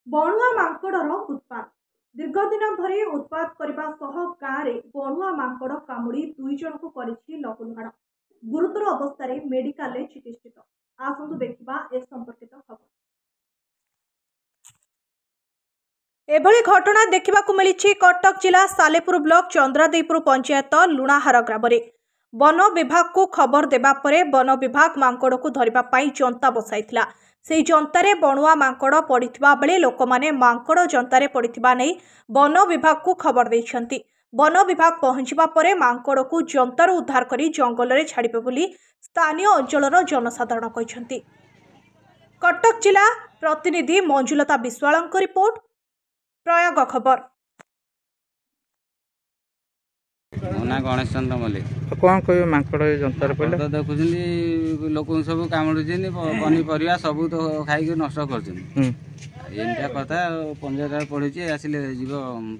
बणुआ मांकड़र उत्पात दीर्घ दिन धरी उत्पात करने गाँव में बणुआ मांकड़ कामुड़ी 2 जन को लघुहाड़ गुरुतर अवस्था मेडिकल चिकित्सित। आसतु देखा ए संपर्कित खबर। एभली घटना देखा मिली कटक जिला सालेपुर ब्लॉक चंद्रादेईपुर पंचायत लुणाहार ग्राम में वन विभाग को खबर देबा परे वन विभाग मांकड़ को धरिबा जंता बसाइथिला। से जंतारे बणुआ मांकड़ पड़िथिबा बेले लोकमाने मांकड़ जंतारे पड़िथिबा नै वन विभाग को खबर दैछंती। वन विभाग पहुंचबा परे मांकड़ को जंतार उद्धार करी जंगल रे छाड़िबे बोली स्थानीय अंचलर जनसाधारण कहिसंती। कटक जिला प्रतिनिधि मंजुलता विश्वालଙ୍କ रिपोर्ट प्रयोग खबर। ना गणेश चंद्र मल्लिक कौन कह मांकड़ जंतर पड़े तो देखुं लोक सब कामुड़ी पनीपरिया सब तो खाई नष्ट कर कथा पंचायत पड़ी आसिले जीव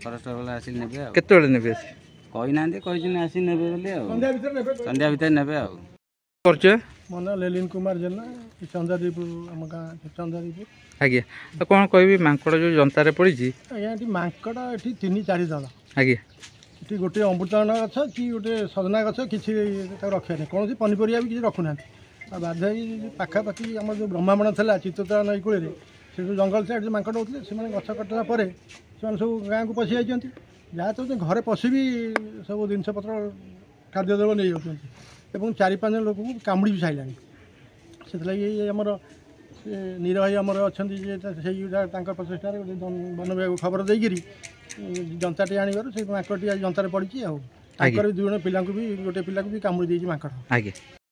फरेस्ट वाला आसिले ने केते ने कही ना कही आसी ने संध्या भितर ने मो ना लेलिन कुमार जेना चंद्रादेईपुर आम गाँव चंद्रादेईपुर। आज्ञा कौन कह मांकड़ जो जंतार पड़ी आज्ञा मांकड़ ये 3-4 दल आज्ञा ये गोटे अमृतभंडा गछ कि गोटे सजना गछ किसी रखा नहीं कौन पनीपरिया भी किसी रखुना बाध्य पाखापाखि आम जो ब्रह्मांड था चित्तोत्तरा नई कूल से जो जंगल साइड मांकड़ होते हैं गछ कटला सब गाँव को पशि जाइए जहाँ तो घरे पशि भी सब जिनपतर खाद्यद्रव्य नहीं जाऊँ 4-5 जन लोक कामुड़ी भी सारे से आमर नीर भाई आमर अच्छा प्रचेषा वन विभाग खबर देकर जनताटी आणवर से मांकड़टी जनतार पड़ी 2 जन पिला भी गोटे पिला भी कामुड़ी मांकड़।